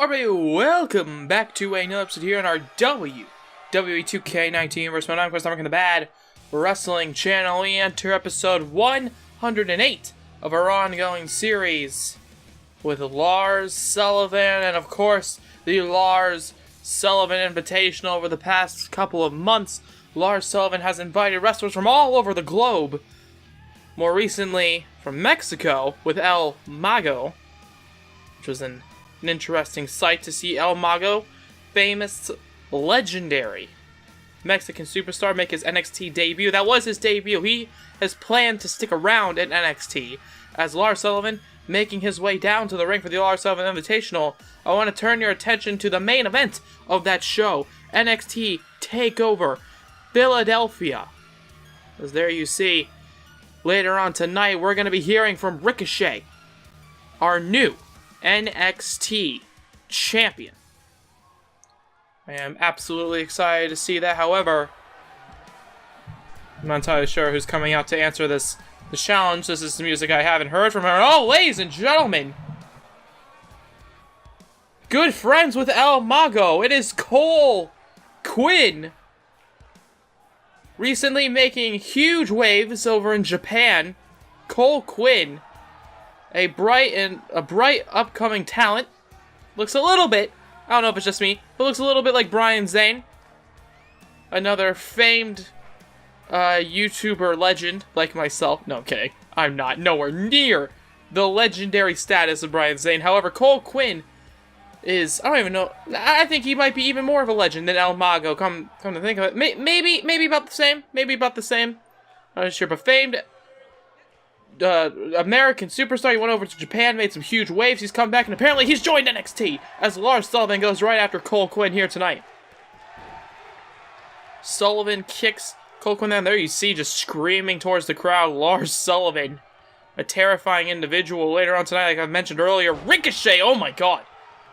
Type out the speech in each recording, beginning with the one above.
Alright, welcome back to another episode here on our WWE 2K19 vs. I'm Chris, I'm the Bad Wrestling channel. We enter episode 108 of our ongoing series with Lars Sullivan, and of course, the Lars Sullivan Invitational. Over the past couple of months, Lars Sullivan has invited wrestlers from all over the globe. More recently, from Mexico with El Mago, which was an interesting sight to see El Mago, famous, legendary Mexican superstar, make his NXT debut. That was his debut. He has planned to stick around in NXT. As Lars Sullivan making his way down to the ring for the Lars Sullivan Invitational, I want to turn your attention to the main event of that show, NXT TakeOver Philadelphia. As there you see, later on tonight, we're going to be hearing from Ricochet, our new NXT champion. I am absolutely excited to see that. However, I'm not entirely sure who's coming out to answer the challenge. This is the music I haven't heard from her. Oh, ladies and gentlemen, good friends with El Mago. It is Cole Quinn, recently making huge waves over in Japan. Cole Quinn, a bright upcoming talent. Looks a little bit, I don't know if it's just me, but looks a little bit like Brian Zane. Another famed YouTuber legend like myself. No, I'm kidding. I'm not nowhere near the legendary status of Brian Zane. However, Cole Quinn is, I don't even know, I think he might be even more of a legend than El Mago, come to think of it. Maybe about the same. Maybe about the same. I'm not sure, but famed American superstar. He went over to Japan, made some huge waves. He's come back, and apparently he's joined NXT as Lars Sullivan goes right after Cole Quinn here tonight. Sullivan kicks Cole Quinn down. There you see, just screaming towards the crowd, Lars Sullivan, a terrifying individual. Later on tonight, like I mentioned earlier, Ricochet, oh my god,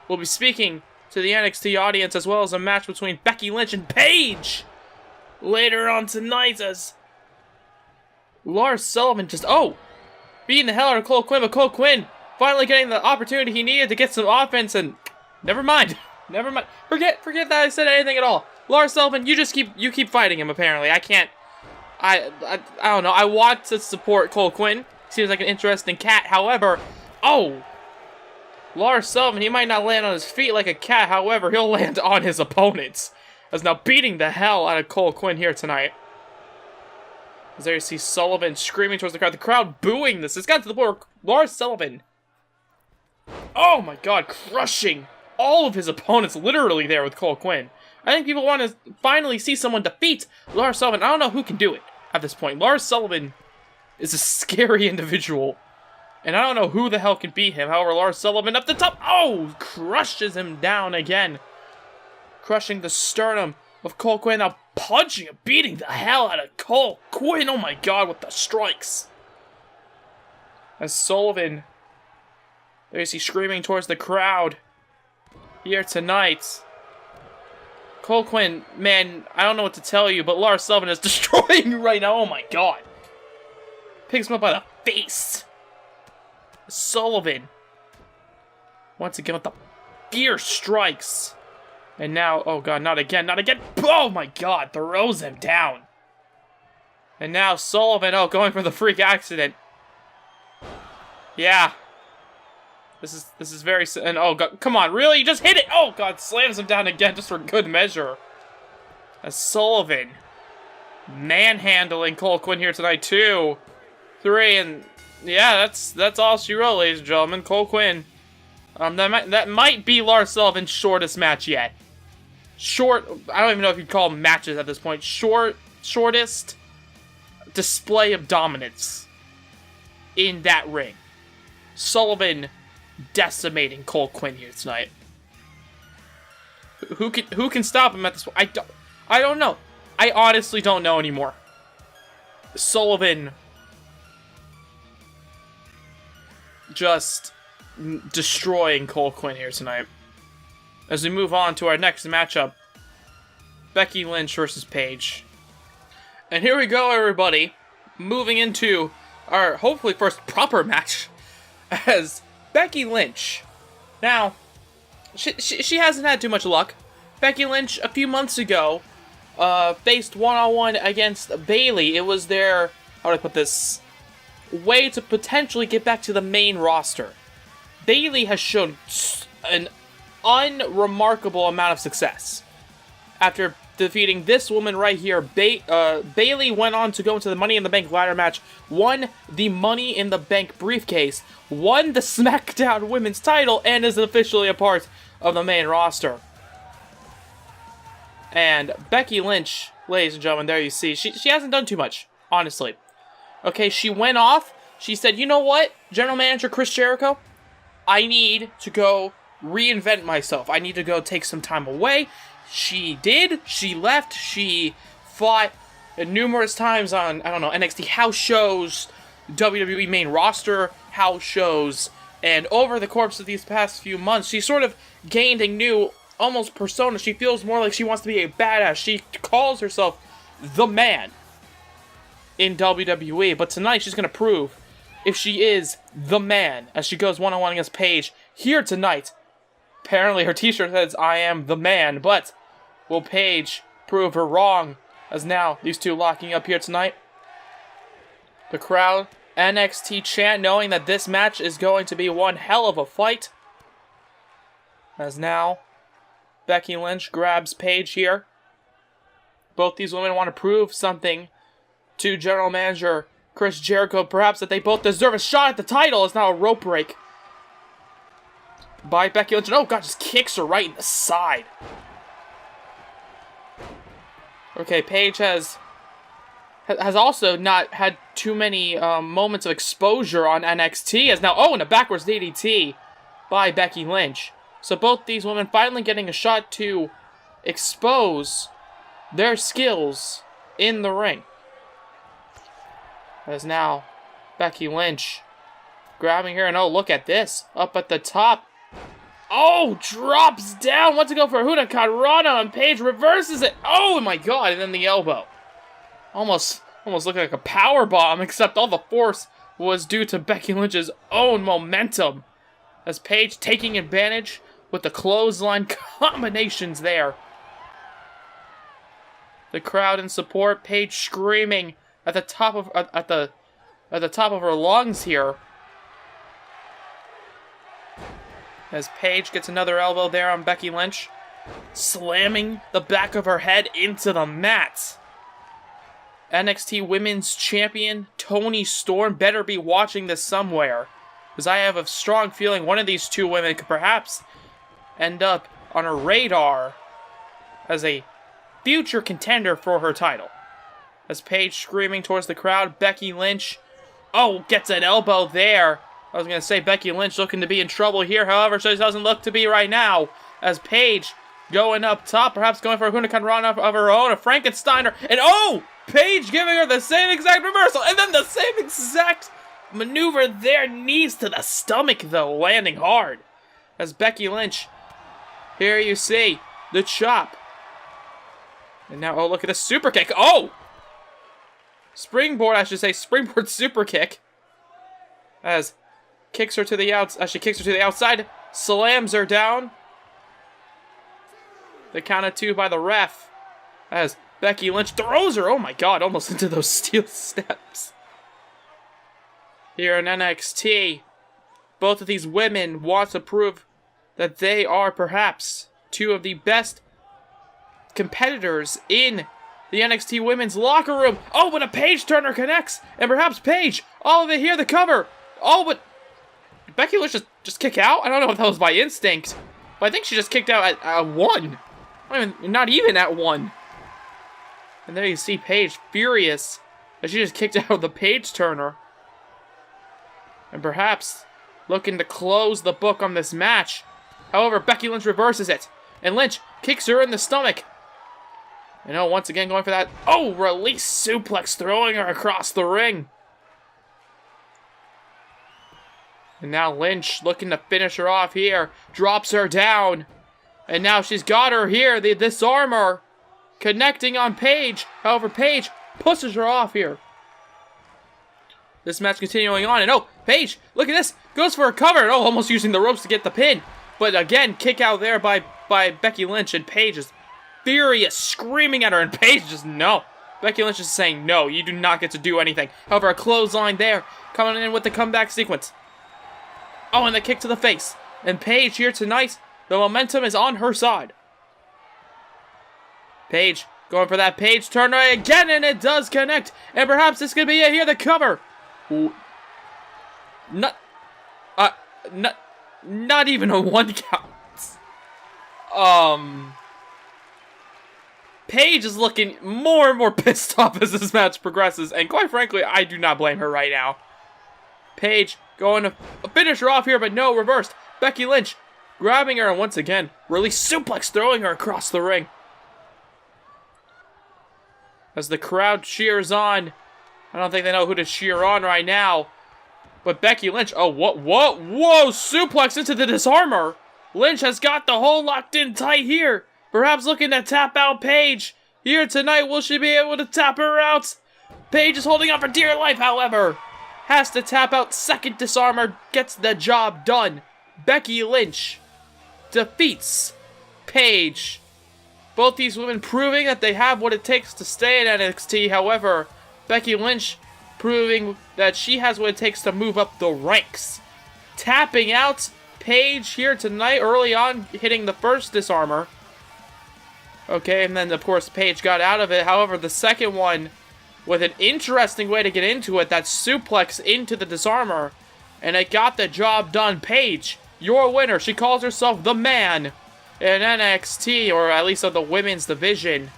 will be speaking to the NXT audience, as well as a match between Becky Lynch and Paige later on tonight, as Lars Sullivan just, beating the hell out of Cole Quinn, but Cole Quinn finally getting the opportunity he needed to get some offense, and never mind. Forget that I said anything at all. Lars Sullivan, you keep fighting him, apparently. I don't know. I want to support Cole Quinn. Seems like an interesting cat. However, Lars Sullivan, he might not land on his feet like a cat. However, he'll land on his opponents. As now beating the hell out of Cole Quinn here tonight. As there you see Sullivan screaming towards the crowd booing this. It's gotten to the point where Lars Sullivan, oh my god, crushing all of his opponents literally there with Cole Quinn. I think people want to finally see someone defeat Lars Sullivan. I don't know who can do it at this point. Lars Sullivan is a scary individual, and I don't know who the hell can beat him. However, Lars Sullivan up the top, crushes him down again. Crushing the sternum of Cole Quinn, now punching and beating the hell out of Cole Quinn. Oh my god, with the strikes. As Sullivan, there you see screaming towards the crowd here tonight. Cole Quinn, man, I don't know what to tell you, but Lars Sullivan is destroying you right now. Oh my god. Picks him up by the face. Sullivan, once again with the fierce strikes. And now, oh god, not again. Oh my god, throws him down. And now Sullivan, going for the freak accident. Yeah. This is very, and oh god, come on, really? You just hit it! Oh god, slams him down again just for good measure. As Sullivan manhandling Cole Quinn here tonight, 2, 3, and yeah, that's all she wrote, ladies and gentlemen. Cole Quinn. That might be Lars Sullivan's shortest match yet. I don't even know if you'd call them matches at this point. Shortest display of dominance in that ring. Sullivan decimating Cole Quinn here tonight. Who can stop him at this point? I don't know. I honestly don't know anymore. Sullivan just destroying Cole Quinn here tonight. As we move on to our next matchup, Becky Lynch versus Paige. And here we go, everybody. Moving into our, hopefully, first proper match as Becky Lynch. Now, she hasn't had too much luck. Becky Lynch, a few months ago, faced one-on-one against Bayley. It was their, how do I put this, way to potentially get back to the main roster. Bayley has shown an unremarkable amount of success. After defeating this woman right here, Bayley went on to go into the Money in the Bank ladder match, won the Money in the Bank briefcase, won the SmackDown Women's title, and is officially a part of the main roster. And Becky Lynch, ladies and gentlemen, there you see, she hasn't done too much, honestly. Okay, she went off, she said, you know what, General Manager Chris Jericho, I need to go reinvent myself. I need to go take some time away. She did, she left, she fought numerous times on, I don't know, NXT house shows, WWE main roster house shows, and over the course of these past few months, she sort of gained a new, almost persona. She feels more like she wants to be a badass. She calls herself the man in WWE, but tonight she's going to prove if she is the man as she goes one-on-one against Paige here tonight. Apparently her t-shirt says, I am the man, but will Paige prove her wrong as now these two locking up here tonight? The crowd, NXT chant, knowing that this match is going to be one hell of a fight. As now Becky Lynch grabs Paige here. Both these women want to prove something to General Manager Chris Jericho, perhaps that they both deserve a shot at the title. It's now a rope break by Becky Lynch. And oh god, just kicks her right in the side. Okay, Paige has also not had too many moments of exposure on NXT. As now, oh, and a backwards DDT by Becky Lynch. So both these women finally getting a shot to expose their skills in the ring. As now, Becky Lynch grabbing her, and oh, look at this. Up at the top. Oh, drops down. Wants to go for a Hurricane Rana, and Paige reverses it. Oh my god, and then the elbow. Almost looking like a power bomb, except all the force was due to Becky Lynch's own momentum. As Paige taking advantage with the clothesline combinations there. The crowd in support, Paige screaming at the top of the top of her lungs here. As Paige gets another elbow there on Becky Lynch, slamming the back of her head into the mat. NXT Women's Champion Toni Storm better be watching this somewhere, because I have a strong feeling one of these two women could perhaps end up on her radar as a future contender for her title. As Paige screaming towards the crowd, Becky Lynch, oh, gets an elbow there. I was going to say Becky Lynch looking to be in trouble here, however, she doesn't look to be right now. As Paige going up top, perhaps going for a Hurricane Rana of her own, a Frankensteiner, and oh! Paige giving her the same exact reversal, and then the same exact maneuver there, knees to the stomach though, landing hard. As Becky Lynch, here you see the chop. And now, oh, look at the super kick. Oh! Springboard, I should say, springboard super kick. As kicks her to the she kicks her to the outside, slams her down. The count of two by the ref. As Becky Lynch throws her, oh my god, almost into those steel steps. Here in NXT, both of these women want to prove that they are perhaps two of the best competitors in the NXT women's locker room. Oh, but a Paige Turner connects, and perhaps Paige, all of it here, the cover. Oh, but Becky Lynch just kick out? I don't know if that was by instinct, but I think she just kicked out at 1. Not even at 1. And there you see Paige furious as she just kicked out the Paige Turner. And perhaps looking to close the book on this match. However, Becky Lynch reverses it. And Lynch kicks her in the stomach. And oh, once again going for that, oh, release suplex, throwing her across the ring. And now Lynch looking to finish her off here. Drops her down. And now she's got her here, the disarmer. Connecting on Paige. However, Paige pushes her off here. This match continuing on. And oh, Paige, look at this. Goes for a cover. And oh, almost using the ropes to get the pin. But again, kick out there by Becky Lynch, and Paige is furious, screaming at her, and Paige just no. Becky Lynch is saying, no, you do not get to do anything. However, a clothesline there, coming in with the comeback sequence. Oh, and the kick to the face. And Paige here tonight, the momentum is on her side. Paige going for that Paige turn again, and it does connect. And perhaps this could be it here, the cover. Ooh. Not even a 1 count. Paige is looking more and more pissed off as this match progresses, and quite frankly, I do not blame her right now. Paige going to finish her off here, but no, reversed. Becky Lynch grabbing her, and once again, really suplex throwing her across the ring. As the crowd cheers on, I don't think they know who to cheer on right now. But Becky Lynch, oh, whoa, suplex into the disarmer. Lynch has got the hole locked in tight here. Perhaps looking to tap out Paige. Here tonight, will she be able to tap her out? Paige is holding on for dear life, however. Has to tap out, second disarmer, gets the job done. Becky Lynch defeats Paige. Both these women proving that they have what it takes to stay in NXT. However, Becky Lynch proving that she has what it takes to move up the ranks. Tapping out Paige here tonight, early on, hitting the first disarmer. Okay, and then, of course, Paige got out of it. However, the second one, with an interesting way to get into it, that suplex into the disarmer, and it got the job done. Paige, your winner. She calls herself the man in NXT, or at least of the women's division.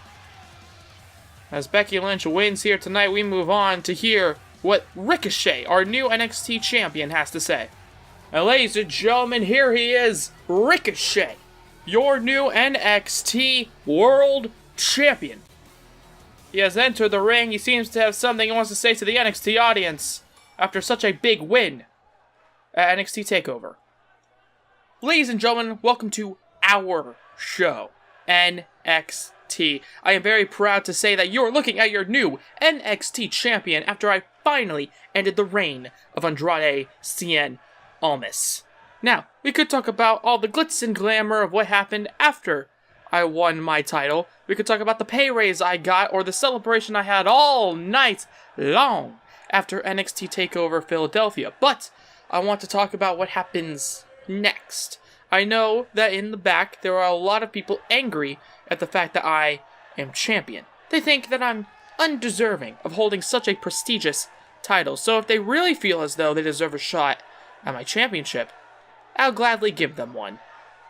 As Becky Lynch wins here tonight, we move on to hear what Ricochet, our new NXT champion, has to say. And ladies and gentlemen, here he is, Ricochet, your new NXT World Champion. He has entered the ring. He seems to have something he wants to say to the NXT audience after such a big win at NXT TakeOver. Ladies and gentlemen, welcome to our show, NXT. I am very proud to say that you're looking at your new NXT champion after I finally ended the reign of Andrade Cien Almas. Now, we could talk about all the glitz and glamour of what happened after I won my title. We could talk about the pay raise I got or the celebration I had all night long after NXT TakeOver Philadelphia. But I want to talk about what happens next. I know that in the back there are a lot of people angry at the fact that I am champion. They think that I'm undeserving of holding such a prestigious title. So if they really feel as though they deserve a shot at my championship, I'll gladly give them one.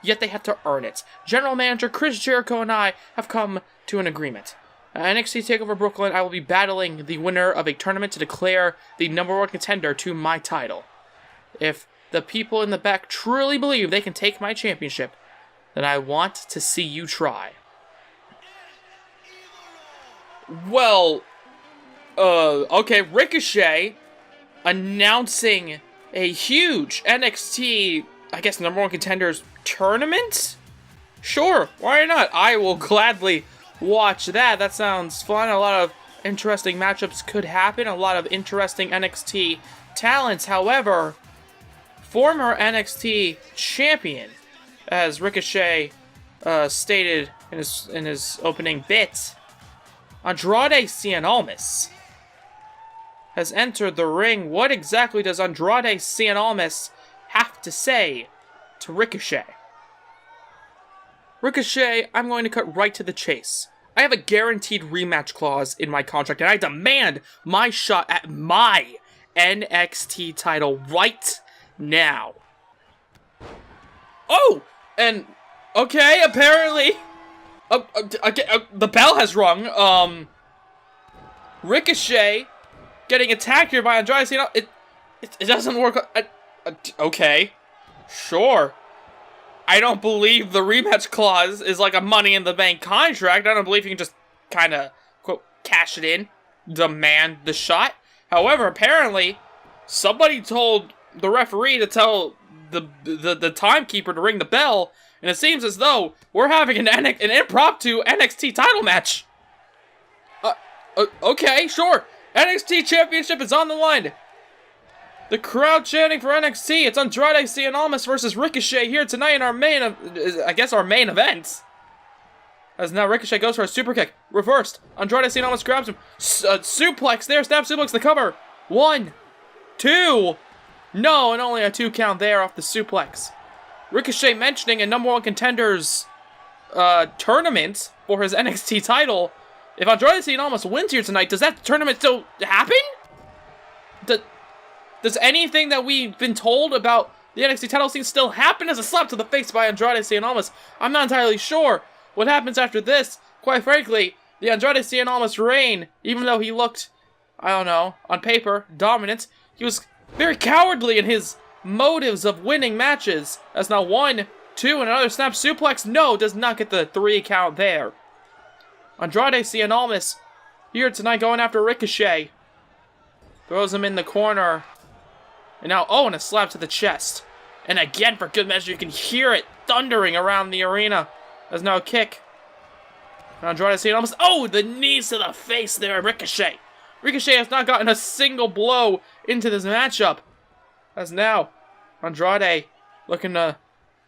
Yet they have to earn it. General Manager Chris Jericho and I have come to an agreement. NXT TakeOver Brooklyn, I will be battling the winner of a tournament to declare the #1 contender to my title. If the people in the back truly believe they can take my championship, then I want to see you try. Well, okay, Ricochet announcing a huge NXT, I guess, #1 contenders tournament? Sure, why not? I will gladly watch that. That sounds fun. A lot of interesting matchups could happen. A lot of interesting NXT talents. However, former NXT champion, as Ricochet stated in his opening bit, Andrade Cien Almas has entered the ring. What exactly does Andrade Cien Almas have to say to Ricochet? Ricochet, I'm going to cut right to the chase. I have a guaranteed rematch clause in my contract, and I demand my shot at my NXT title right now. Oh, and okay, apparently, the bell has rung. Ricochet getting attacked here by Andrade Cien Almas. It doesn't work. Okay, sure. I don't believe the rematch clause is like a Money in the Bank contract. I don't believe you can just kind of, quote, cash it in, demand the shot. However, apparently, somebody told the referee to tell the timekeeper to ring the bell, and it seems as though we're having an impromptu NXT title match. Okay, sure. NXT Championship is on the line. The crowd chanting for NXT. It's Andrade Cien Almas versus Ricochet here tonight in our main event. As now Ricochet goes for a super kick. Reversed. Andrade Cien Almas grabs him. Suplex there. Snap suplex the cover. 1, 2. No, and only a 2 count there off the suplex. Ricochet mentioning a #1 contenders tournament for his NXT title. If Andrade Cien Almas wins here tonight, does that tournament still happen? Does anything that we've been told about the NXT title scene still happen as a slap to the face by Andrade Cien Almas? I'm not entirely sure what happens after this. Quite frankly, the Andrade Cien Almas reign, even though he looked, I don't know, on paper, dominant, he was very cowardly in his motives of winning matches. As now 1, 2, and another snap suplex. No, does not get the 3 count there. Andrade Cien Almas here tonight going after Ricochet. Throws him in the corner. And now, and a slap to the chest. And again, for good measure, you can hear it thundering around the arena. There's now a kick. And Andrade Cien Almas, the knees to the face there, Ricochet. Ricochet has not gotten a single blow into this matchup. As now, Andrade looking to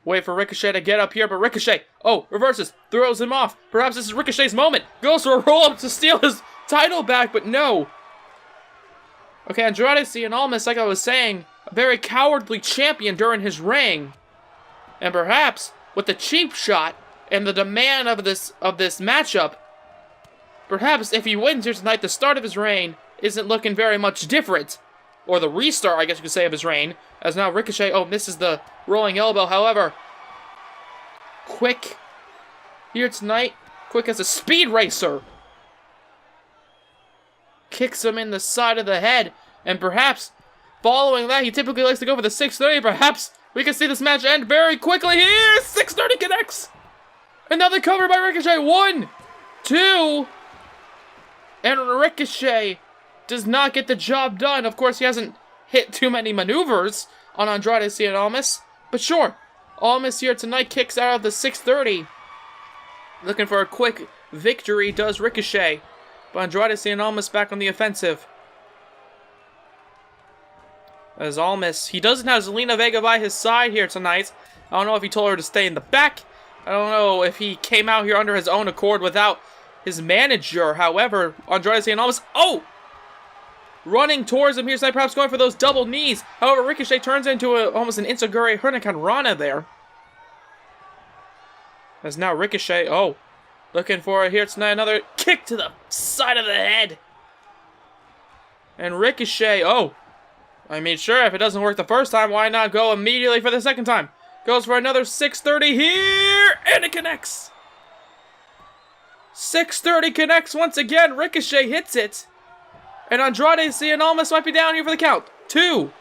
wait for Ricochet to get up here, but Ricochet, reverses, throws him off. Perhaps this is Ricochet's moment. Goes for a roll-up to steal his title back, but no. Okay, Andrade Cien Almas, like I was saying, a very cowardly champion during his reign. And perhaps, with the cheap shot and the demand of this matchup, perhaps if he wins here tonight, the start of his reign isn't looking very much different. Or the restart, I guess you could say, of his reign. As now Ricochet, misses the rolling elbow. However, quick here tonight. Quick as a speed racer. Kicks him in the side of the head. And perhaps, following that, he typically likes to go for the 630. Perhaps we can see this match end very quickly here. 630 connects. Another cover by Ricochet. 1, 2. And Ricochet does not get the job done. Of course, he hasn't hit too many maneuvers on Andrade Cien Almas. But sure, Almas here tonight kicks out of the 630. Looking for a quick victory does Ricochet. But Andrade Cien Almas back on the offensive. As Almas, he doesn't have Zelina Vega by his side here tonight. I don't know if he told her to stay in the back. I don't know if he came out here under his own accord without his manager. However, Andrade Cien Almas, running towards him here tonight, perhaps going for those double knees. However, Ricochet turns into almost an Enziguri Hurricane Rana there. As now Ricochet, looking for it here tonight. Another kick to the side of the head. And Ricochet, sure, if it doesn't work the first time, why not go immediately for the second time? Goes for another 630 here, and it connects. 630 connects once again. Ricochet hits it. And Andrade Cien Almas might be down here for the count. 2.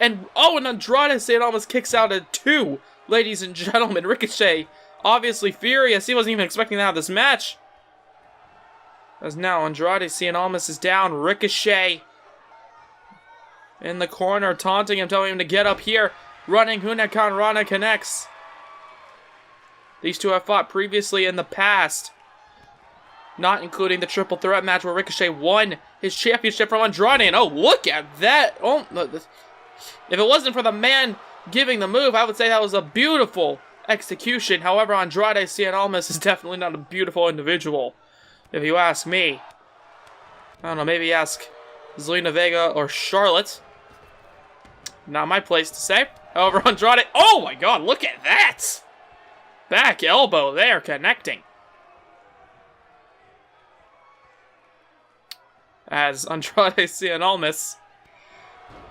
And Andrade Cien Almas kicks out at 2. Ladies and gentlemen, Ricochet obviously furious. He wasn't even expecting to have this match. As now Andrade Cien Almas is down. Ricochet in the corner, taunting him, telling him to get up here. Running Hurricane Rana connects. These two have fought previously in the past. Not including the triple threat match where Ricochet won his championship from Andrade. And look at that. If it wasn't for the man giving the move, I would say that was a beautiful execution. However, Andrade Cien Almas is definitely not a beautiful individual, if you ask me. I don't know, maybe ask Zelina Vega or Charlotte. Not my place to say. However, Andrade, oh my god, look at that! Back elbow there, connecting. As Andrade Cien Almas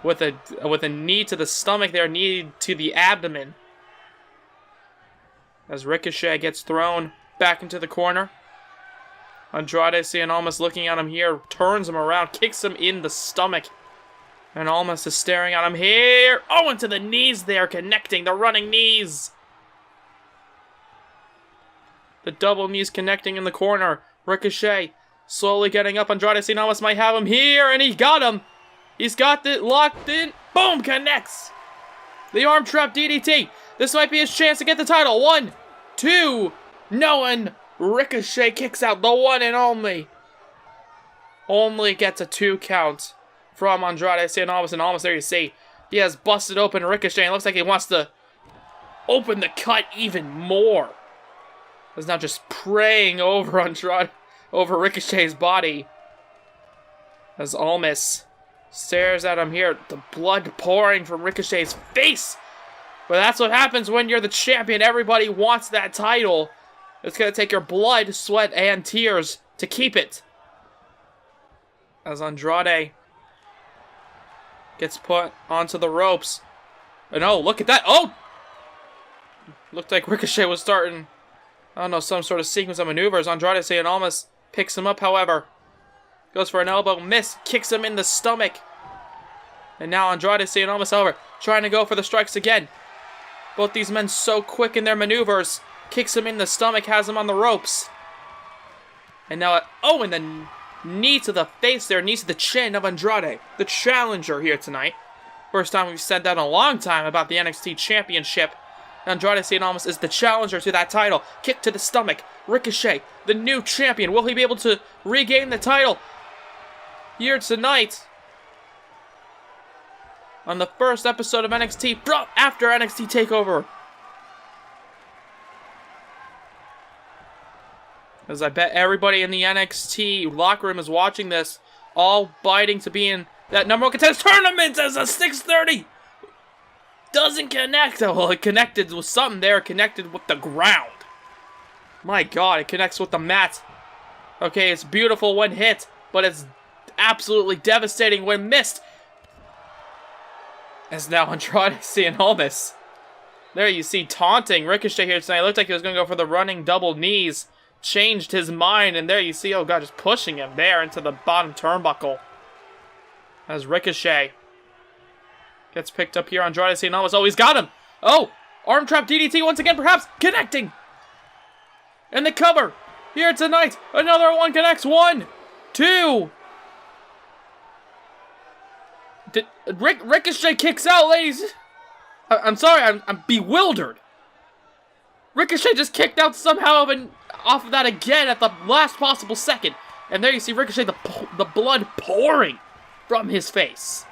with a knee to the stomach there, knee to the abdomen. As Ricochet gets thrown back into the corner. Andrade Cien Almas looking at him here, turns him around, kicks him in the stomach. And Almas is staring at him here. Into the knees there, connecting the running knees. The double knees connecting in the corner. Ricochet slowly getting up. Andrade Cien Almas might have him here, and he got him. He's got it locked in. Boom, connects. The arm trap DDT. This might be his chance to get the title. 1, 2. No, and Ricochet kicks out the one and only. Only gets a 2 count from Andrade Cien Almas, and Almas there you see He has busted open Ricochet, and it looks like he wants to open the cut even more. He's now just praying over Andrade, over Ricochet's body. As Almas stares at him here, the blood pouring from Ricochet's face. But that's what happens when you're the champion. Everybody wants that title. It's going to take your blood, sweat, and tears to keep it. As Andrade gets put onto the ropes. And oh, look at that. Oh! Looked like Ricochet was starting, I don't know, some sort of sequence of maneuvers. Andrade Cien Almas picks him up, however. Goes for an elbow, miss, kicks him in the stomach. And now Andrade Cien Almas, however, trying to go for the strikes again. Both these men so quick in their maneuvers. Kicks him in the stomach, has him on the ropes. And now, and the knee to the face there, knee to the chin of Andrade, the challenger here tonight. First time we've said that in a long time about the NXT Championship. Andrade Cien Almas is the challenger to that title. Kick to the stomach. Ricochet, the new champion. Will he be able to regain the title here tonight? On the first episode of NXT, after NXT TakeOver. As I bet everybody in the NXT locker room is watching this, all biting to be in that number one contest tournament as a 6:30. Doesn't connect. Oh, well, it connected with something there. It connected with the ground. My God, it connects with the mat. Okay, it's beautiful when hit, but it's absolutely devastating when missed. As now Andrade Cien Almas. There you see taunting Ricochet here tonight. It looked like he was going to go for the running double knees. Changed his mind, and there you see, oh God, just pushing him there into the bottom turnbuckle. As Ricochet gets picked up here, Andrade Cien Almas. Oh, he's got him. Oh, arm trap DDT once again, perhaps connecting. And the cover here tonight. Another one connects. 1, 2. Ricochet kicks out, ladies. I'm sorry, I'm bewildered. Ricochet just kicked out somehow off of that again at the last possible second. And there you see Ricochet, the blood pouring from his face.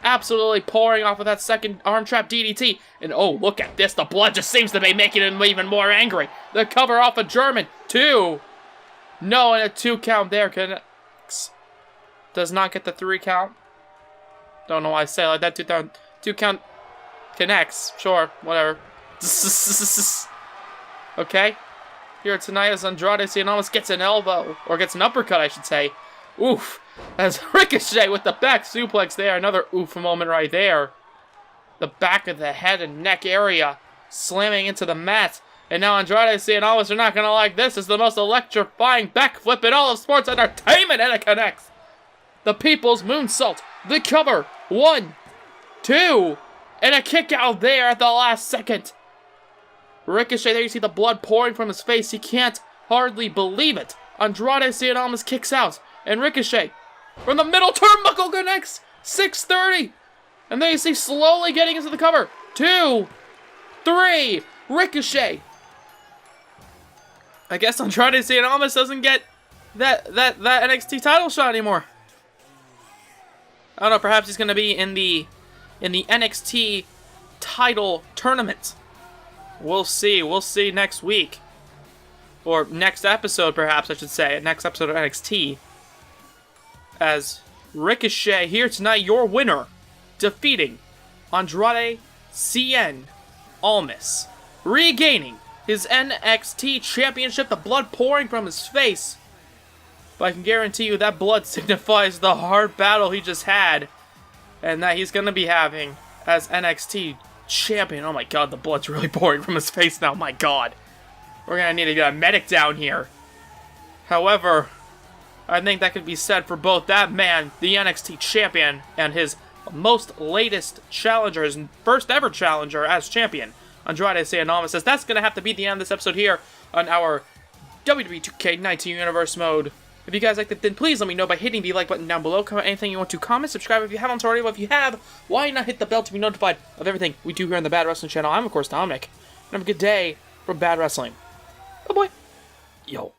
Absolutely pouring off of that second arm trap DDT. And oh, look at this. The blood just seems to be making him even more angry. The cover off of German. 2. No, and a 2 count there connects. Does not get the 3 count. Don't know why I say it like that. 2 count connects. Sure, whatever. Okay. Here tonight as Andrade Cien Almas gets an elbow. Or gets an uppercut, I should say. Oof. As Ricochet with the back suplex there. Another oof moment right there. The back of the head and neck area slamming into the mat. And now Andrade Cien Almas are not going to like this. It's the most electrifying backflip in all of sports entertainment. And it connects. The People's Moonsault. The cover. 1, 2. And a kick out there at the last second. Ricochet, there you see the blood pouring from his face. He can't hardly believe it. Andrade Cien Almas kicks out. And Ricochet, from the middle turnbuckle, connects. 6:30. And there you see slowly getting into the cover. 2, 3. Ricochet. I guess Andrade Cien Almas doesn't get that NXT title shot anymore. I don't know, perhaps he's going to be in the NXT title tournament. We'll see. We'll see next week. Or next episode, perhaps, I should say. Next episode of NXT. As Ricochet here tonight, your winner, defeating Andrade Cien Almas. Regaining his NXT championship, the blood pouring from his face. But I can guarantee you that blood signifies the hard battle he just had. And that he's going to be having as NXT champion. Oh my God, the blood's really pouring from his face now. My God. We're going to need to get a medic down here. However, I think that could be said for both that man, the NXT champion, and his most latest challenger, his first ever challenger as champion, Andrade Cien Almas. Says that's going to have to be the end of this episode here on our WWE 2K19 Universe mode. If you guys liked it, then please let me know by hitting the like button down below. Comment anything you want to comment. Subscribe if you haven't already. But if you have, why not hit the bell to be notified of everything we do here on the Bad Wrestling channel? I'm, of course, Dominic. And have a good day from Bad Wrestling. Bye-bye. Yo.